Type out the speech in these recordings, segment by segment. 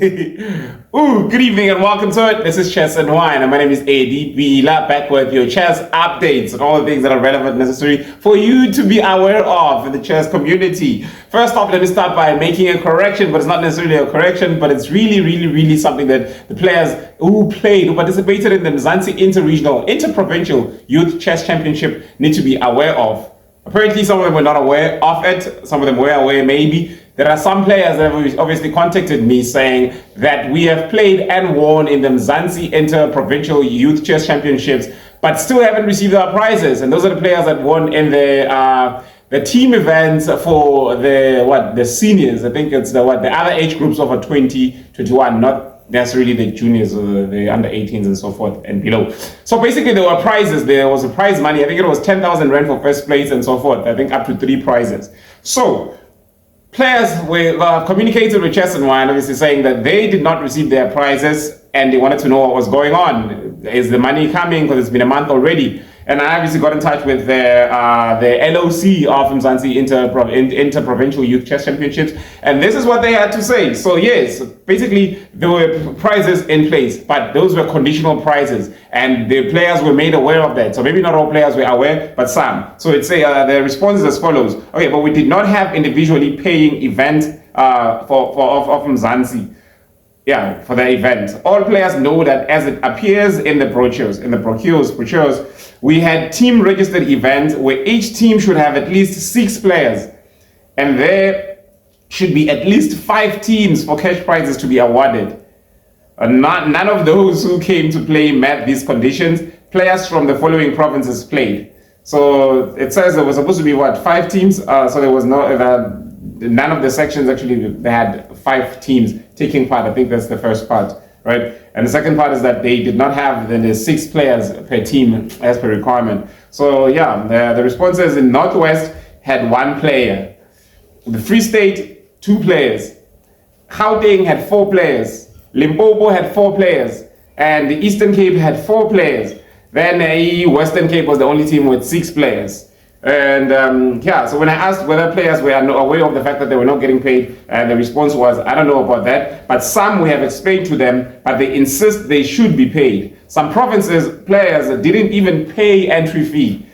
Good evening and welcome to it. This is Chess and Wine, and my name is AD Bila, back with your chess updates and all the things that are relevant and necessary for you to be aware of in the chess community. First off, let me start by making a correction, but it's not necessarily a correction, but it's really something that the players who participated in the MIYCC Inter-Regional, Inter-Provincial Youth Chess Championship need to be aware of. Apparently, some of them were not aware of it. Some of them were aware, maybe. There are some players that have obviously contacted me saying that we have played and won in the MIYCC Inter-Provincial Youth Chess Championships, but still haven't received our prizes. And those are the players that won in the team events for the seniors. I think it's the other age groups over 20, 21, not necessarily the juniors or the under 18s and so forth and below. So basically there were prizes. There was a prize money. I think it was 10,000 rand for first place and so forth. I think up to 3 prizes. So players were communicated with Chess and Wine, obviously saying that they did not receive their prizes and they wanted to know what was going on. Is the money coming? Because it's been a month already. And I obviously got in touch with the LOC of MIYCC Inter-Provincial Youth Chess Championships, and this is what they had to say. So yes, basically there were prizes in place, but those were conditional prizes, and the players were made aware of that. So maybe not all players were aware, but some. So it's the response is as follows. Okay, but we did not have individually paying event of MIYCC. Yeah, for the event. All players know that as it appears in the brochures, we had team registered events where each team should have at least 6 players. And there should be at least 5 teams for cash prizes to be awarded. None of those who came to play met these conditions. Players from the following provinces played. So it says there was supposed to be 5 teams. So there was none of the sections actually, they had 5 teams taking part. I think that's the first part, right? And the second part is that they did not have the 6 players per team as per requirement. So yeah, the responses in Northwest had 1 player. The Free State, 2 players. Gauteng had 4 players. Limpopo had 4 players. And the Eastern Cape had 4 players. Then Western Cape was the only team with 6 players. And so when I asked whether players were aware of the fact that they were not getting paid, the response was, I don't know about that, but some we have explained to them, but they insist they should be paid. Some provinces, players didn't even pay entry fee.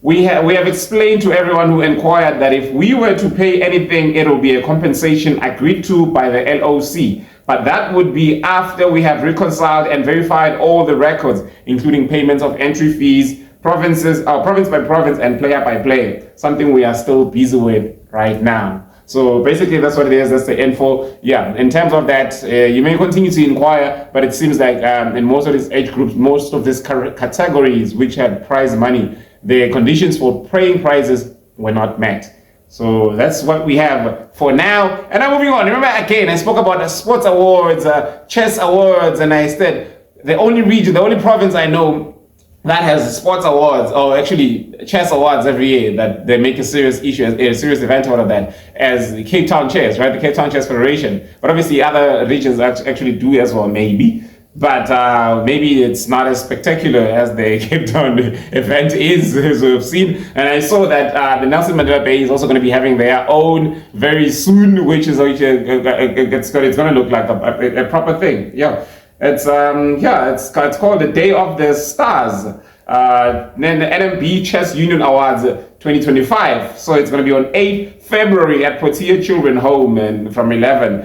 We have explained to everyone who inquired that if we were to pay anything, it will be a compensation agreed to by the LOC. But that would be after we have reconciled and verified all the records, including payments of entry fees, province by province and player by player, something we are still busy with right now. So basically that's what it is. That's the info. Yeah, in terms of that, you may continue to inquire, but it seems like in most of these age groups, most of these categories which had prize money, the conditions for paying prizes were not met. So that's what we have for now. And now moving on. Remember again, I spoke about the sports awards, chess awards, and I said the only province I know that has sports awards, or actually chess awards every year, that they make a serious issue, a serious event out of that, as the Cape Town Chess, right? The Cape Town Chess Federation. But obviously other regions actually do as well, maybe. But maybe it's not as spectacular as the Cape Town event is, as we've seen. And I saw that the Nelson Mandela Bay is also going to be having their own very soon, which is it's going to look like a proper thing. Yeah. It's called the Day of the Stars. Then the NMB Chess Union Awards 2025. So it's going to be on 8 February at Protea Children Home and from 11.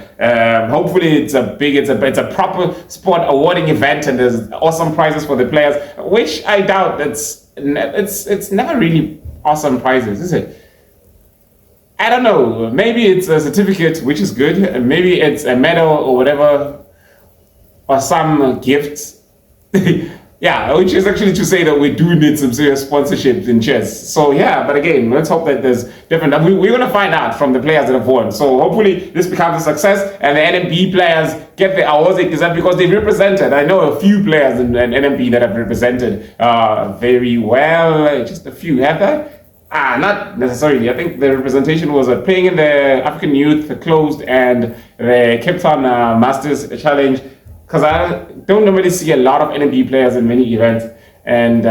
Hopefully it's a proper sport awarding event and there's awesome prizes for the players, which I doubt it's never really awesome prizes, is it? I don't know. Maybe it's a certificate, which is good. Maybe it's a medal or whatever, or some gifts. Yeah, which is actually to say that we do need some serious sponsorships in chess. So yeah, but again, let's hope that there's different. We're going to find out from the players that have won. So hopefully this becomes a success and the NMB players get the awards they deserve because they've represented. I know a few players in NMB that have represented very well. Just a few. Have they? Not necessarily. I think the representation was playing in the African Youth, the Closed, and the Cape Town Masters Challenge. Because I don't normally see a lot of NMB players in many events, and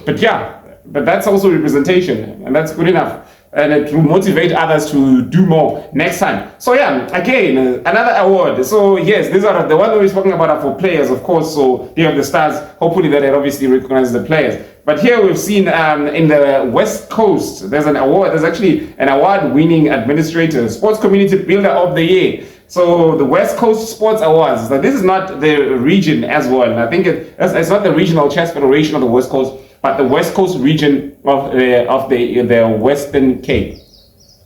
but that's also representation, and that's good enough. and it will motivate others to do more next time. So yeah, again, another award. So yes, these are the ones that we're talking about are for players, of course. So they have the stars. Hopefully that it obviously recognizes the players. But here we've seen in the West Coast, there's an award. There's actually an award-winning administrator, Sports Community Builder of the Year. So the West Coast Sports Awards. So this is not the region as well. I think it's not the Regional Chess Federation of the West Coast, but the West Coast region of the Western Cape.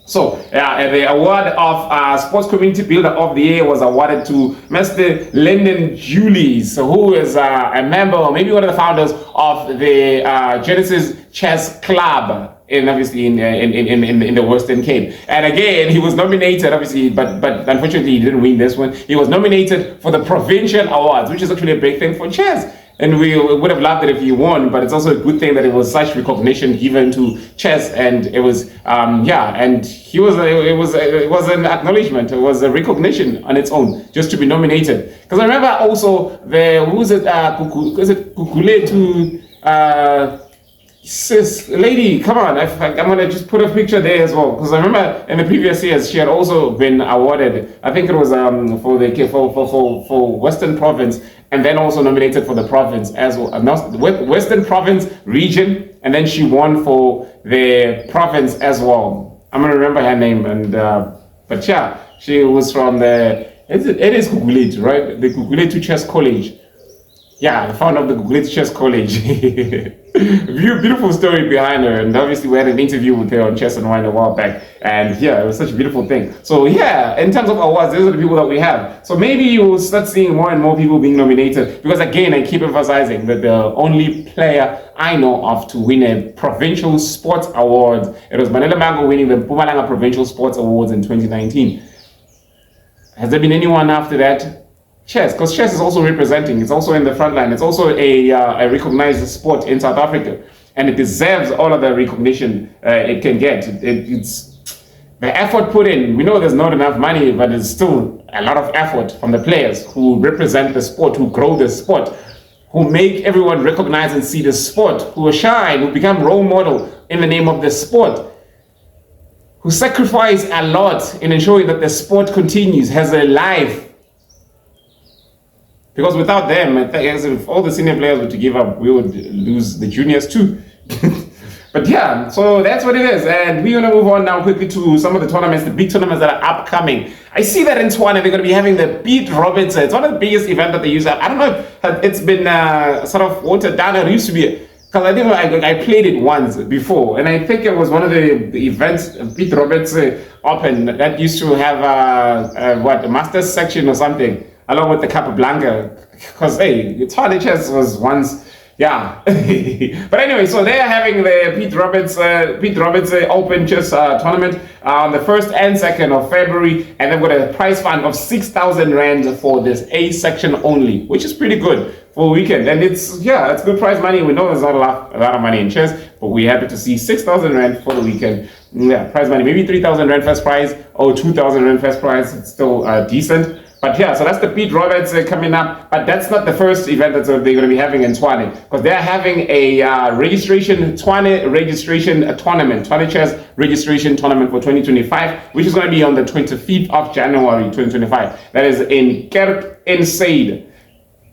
So the award of Sports Community Builder of the Year was awarded to Mr. Lyndon Julies, who is a member or maybe one of the founders of the Genesis Chess Club obviously in the Western Cape. And again, he was nominated, obviously, but unfortunately he didn't win this one. He was nominated for the provincial awards, which is actually a big thing for chess. And we would have loved it if he won, but it's also a good thing that it was such recognition given to chess, and it was and he was it was an acknowledgement, it was a recognition on its own just to be nominated. Because I remember also Kukuletu sis lady, come on, I'm gonna just put a picture there as well, because I remember in the previous years she had also been awarded. I think it was for Western Province, and then also nominated for the province as well, Western Province region, and then she won for the province as well. I'm gonna remember her name, and but yeah, she was from it is Guguletu, right? The Guguletu Chess College. Yeah, the founder of the Guguletu Chess College. Beautiful story behind her, and obviously we had an interview with her on Chess and Wine a while back, and yeah, it was such a beautiful thing. So yeah, in terms of awards, these are the people that we have. So maybe you will start seeing more and more people being nominated, because again, I keep emphasizing that the only player I know of to win a provincial sports award, it was Manela Mango winning the Mpumalanga Provincial Sports Awards in 2019. Has there been anyone after that? Chess, because chess is also representing, it's also in the front line, it's also a recognized sport in South Africa, and it deserves all of the recognition it can get. It's the effort put in. We know there's not enough money, but it's still a lot of effort from the players who represent the sport, who grow the sport, who make everyone recognize and see the sport, who shine, who become role model in the name of the sport, who sacrifice a lot in ensuring that the sport continues, has a life. Because without them, if all the senior players were to give up, we would lose the juniors too. But yeah, so that's what it is. And we're going to move on now quickly to some of the tournaments, the big tournaments that are upcoming. I see that in Tshwane, they're going to be having the Piet Robbertse. It's one of the biggest events that they use. I don't know if it's been sort of watered down. It used to be, because I think I played it once before. And I think it was one of the events, Piet Robbertse Open, that used to have a master's section or something, along with the Capablanca, because hey, Tshwane chess was once, yeah. But anyway, so they are having the Piet Robbertse Open Chess Tournament on the 1st and 2nd of February, and they've got a prize fund of 6,000 Rand for this A section only, which is pretty good for a weekend. And it's good prize money. We know there's not a lot of money in chess, but we're happy to see 6,000 Rand for the weekend. Yeah, prize money, maybe 3,000 Rand first prize or 2,000 Rand first prize. It's still decent. But yeah, so that's the Piet Robbertse coming up. But that's not the first event that they're going to be having in Tshwane, because they're having a Tshwane registration tournament, Tshwane Chess registration tournament for 2025, which is going to be on the 25th of January 2025. That is in Kerk in Said,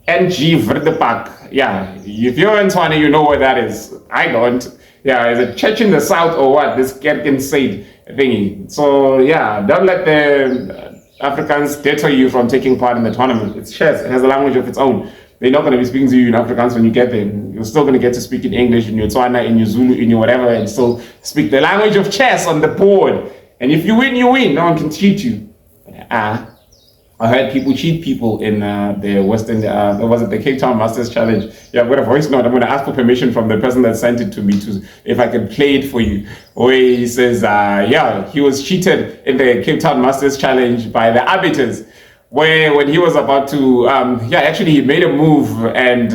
NG Verdepak. Yeah, if you're in Tshwane, you know where that is. I don't. Yeah, is it church in the south or what? This Kerk in Said thingy. So yeah, don't let the Afrikaans deter you from taking part in the tournament. It's chess. It has a language of its own. They're not going to be speaking to you in Afrikaans when you get there. You're still going to get to speak in English, in your Tswana, in your Zulu, in your whatever, and still speak the language of chess on the board. And if you win, you win. No one can cheat you. I heard people cheat people in the Western, was it the Cape Town Masters Challenge? Yeah, I've got a voice note. I'm going to ask for permission from the person that sent it to me if I can play it for you. Where he says, he was cheated in the Cape Town Masters Challenge by the arbiters, where when he was about to, actually he made a move, and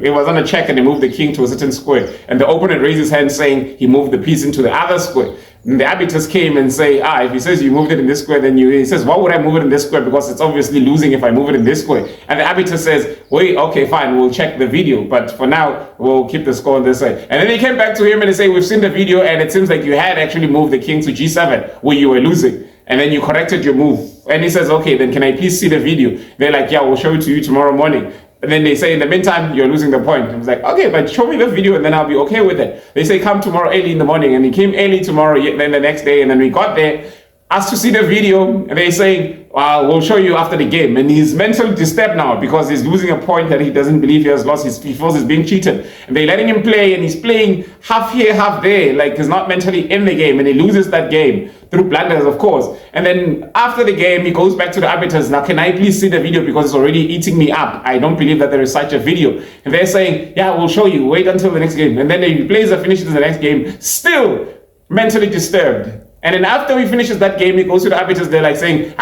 it was on a check, and he moved the king to a certain square, and the opponent raised his hand saying he moved the piece into the other square. And the arbiters came and say, if he says you moved it in this square, then he says, why would I move it in this square? Because it's obviously losing if I move it in this square. And the arbiter says, wait, okay, fine, we'll check the video, but for now, we'll keep the score on this side. And then they came back to him and they say, we've seen the video and it seems like you had actually moved the king to G7 where you were losing. And then you corrected your move. And he says, okay, then can I please see the video? They're like, yeah, we'll show it to you tomorrow morning. And then they say, in the meantime, you're losing the point. I was like, okay, but show me the video and then I'll be okay with it. They say, come tomorrow early in the morning. And he came early tomorrow, then the next day. And then we got there, asked to see the video. And they say, we'll show you after the game. And he's mentally disturbed now because he's losing a point that he doesn't believe he has lost. He feels he's being cheated. And they're letting him play and he's playing half here, half there. Like he's not mentally in the game and he loses that game through blunders, of course. And then after the game, he goes back to the arbiters. Now, can I please see the video because it's already eating me up? I don't believe that there is such a video. And they're saying, yeah, we'll show you. Wait until the next game. And then he plays and finishes the next game, still mentally disturbed. And then after he finishes that game, he goes to the arbiters. They're like saying,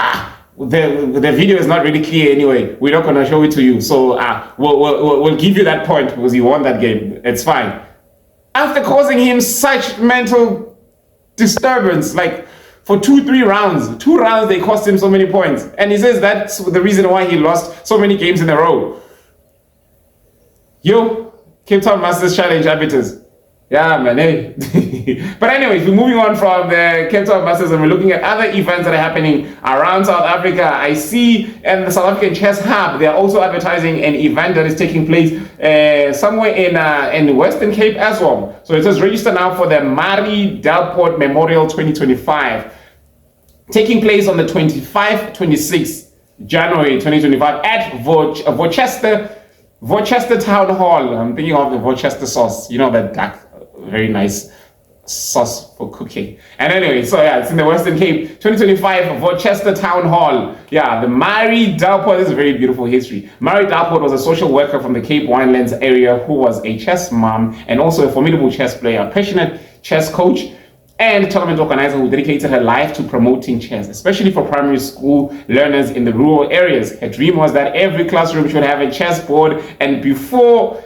the video is not really clear anyway. We're not going to show it to you. So we'll give you that point because you won that game. It's fine. After causing him such mental disturbance, like for 2-3 rounds, 2 rounds, they cost him so many points. And he says that's the reason why he lost so many games in a row. Yo, Cape Town Masters Challenge arbiters. Yeah, man, hey. But anyways, we're moving on from the Cape Town Masters and we're looking at other events that are happening around South Africa. I see in the South African Chess Hub, they're also advertising an event that is taking place somewhere in Western Cape as well. So it says register now for the Delport Memorial 2025. Taking place on the 26th January 2025 at Worcester Town Hall. I'm thinking of the Worcester sauce. You know, that dark, very nice sauce for cooking. And anyway, so yeah, it's in the Western Cape, 2025, Worcester Town Hall. Yeah, the Mary Delport, this is a very beautiful history. Mary Delport was a social worker from the Cape Winelands area who was a chess mom and also a formidable chess player, passionate chess coach, and tournament organizer who dedicated her life to promoting chess, especially for primary school learners in the rural areas. Her dream was that every classroom should have a chess board, and before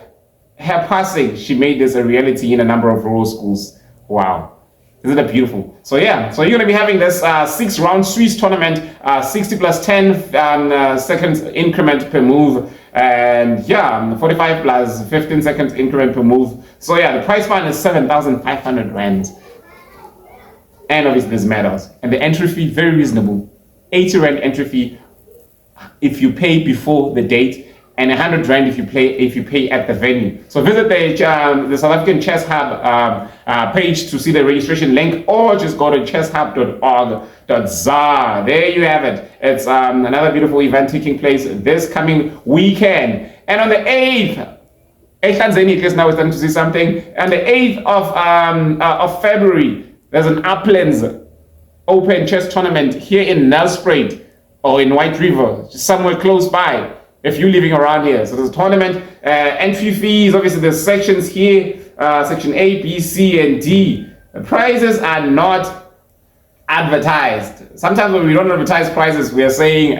her passing, she made this a reality in a number of rural schools. Wow. Isn't that beautiful? So yeah, so you're going to be having this 6-round Swiss tournament, 60 plus 10 seconds increment per move, and yeah, 45 plus 15 seconds increment per move. So yeah, the prize fund is 7,500 rand. And obviously there's medals. And the entry fee, very reasonable. 80 rand entry fee if you pay before the date, and 100 rand if you pay at the venue. So visit the South African Chess Hub page to see the registration link, or just go to chesshub.org.za. There you have it. It's another beautiful event taking place this coming weekend. And on the 8th, now we're starting to see something. On the 8th of February, there's an Uplands Open chess tournament here in Nelspruit or in Whiteriver, somewhere close by, if you're living around here. So there's a tournament, entry fees, obviously there's sections here, section A, B, C, and D. The prizes are not advertised. Sometimes when we don't advertise prizes, we are saying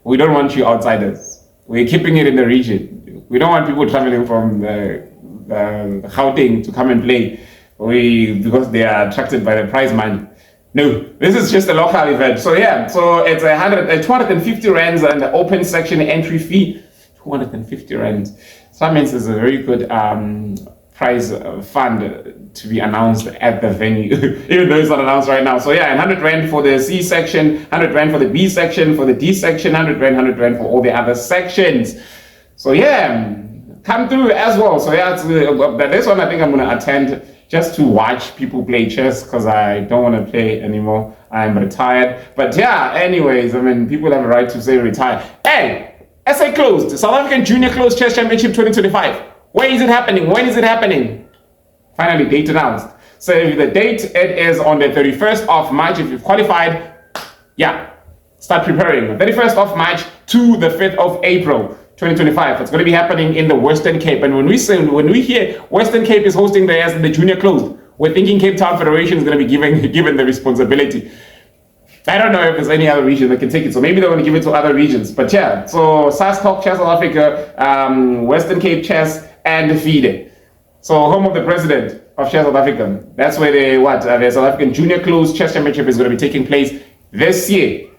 we don't want you outsiders. We're keeping it in the region. We don't want people traveling from Gauteng to come and play. Because they are attracted by the prize money. No, this is just a local event. So yeah, so it's 250 rands and the open section entry fee, 250 rands. So that means it's a very good prize fund to be announced at the venue, even though it's not announced right now. So yeah, 100 rand for the C section, 100 rand for the B section, for the D section, 100 rand for all the other sections. So yeah, come through as well. So yeah, this one I think I'm going to attend just to watch people play chess because I don't want to play anymore. I'm retired. But yeah, anyways, I mean, people have a right to say retire. Hey, SA closed, South African Junior Closed Chess Championship 2025. Where is it happening? When is it happening? Finally, date announced. So the date, it is on the 31st of March. If you've qualified, yeah, start preparing. 31st of March to the 5th of April. 2025. It's going to be happening in the Western Cape. And when we hear Western Cape is hosting the Junior Closed, we're thinking Cape Town Federation is going to be given the responsibility. I don't know if there's any other region that can take it. So maybe they're going to give it to other regions. But yeah, so SAS Talk Chess South Africa, Western Cape Chess, and FIDE. So home of the president. of Chess South Africa. That's where the South African Junior Closed Chess Championship is going to be taking place this year.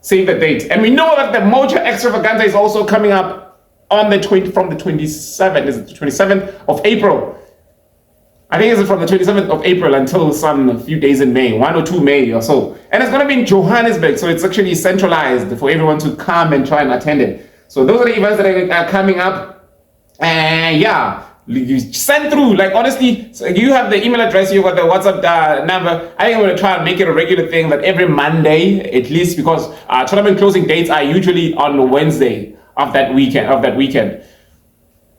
Save the date. And we know that the Moja Extravaganza is also coming up on from the 27th. Is it the 27th of April? I think it's from the 27th of April until some few days in May, 1 or 2 May or so. And it's going to be in Johannesburg, so it's actually centralized for everyone to come and try and attend it. So those are the events that are coming up. And yeah, you send through, like honestly, so you have the email address, you got the WhatsApp number. I think I'm going to try and make it a regular thing that every Monday, at least, because tournament closing dates are usually on the Wednesday of that weekend.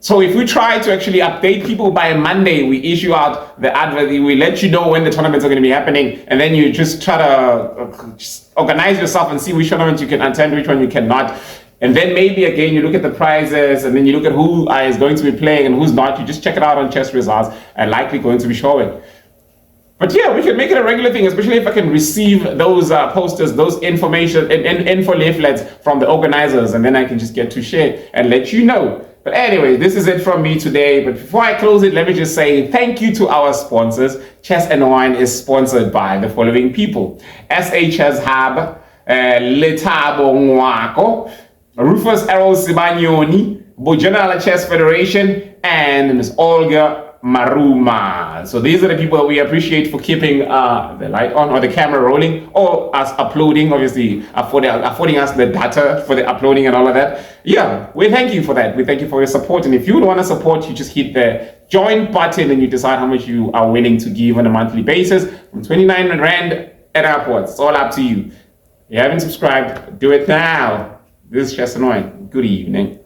So if we try to actually update people by Monday, we issue out the advert, we let you know when the tournaments are going to be happening, and then you just try to just organize yourself and see which tournament you can attend, which one you cannot. And then maybe again, you look at the prizes, and then you look at who is going to be playing and who's not. You just check it out on Chess Results and likely going to be showing. But yeah, we can make it a regular thing, especially if I can receive those posters, those information and info leaflets from the organizers, and then I can just get to share and let you know. But anyway, this is it from me today. But before I close it, let me just say thank you to our sponsors. Chess and Wine is sponsored by the following people: SA Chess Hub, Letabo Nwako, Rufus Errol Sibanyoni, Bojanala Chess Federation, and Ms. Olga Maruma. So these are the people that we appreciate for keeping the light on or the camera rolling, or us uploading, obviously affording us the data for the uploading and all of that. Yeah, we thank you for that. We thank you for your support. And if you want to support, you just hit the join button and you decide how much you are willing to give on a monthly basis, from 29 Rand and upwards. It's all up to you. If you haven't subscribed, do it now. This is Chess and Wine. Good evening.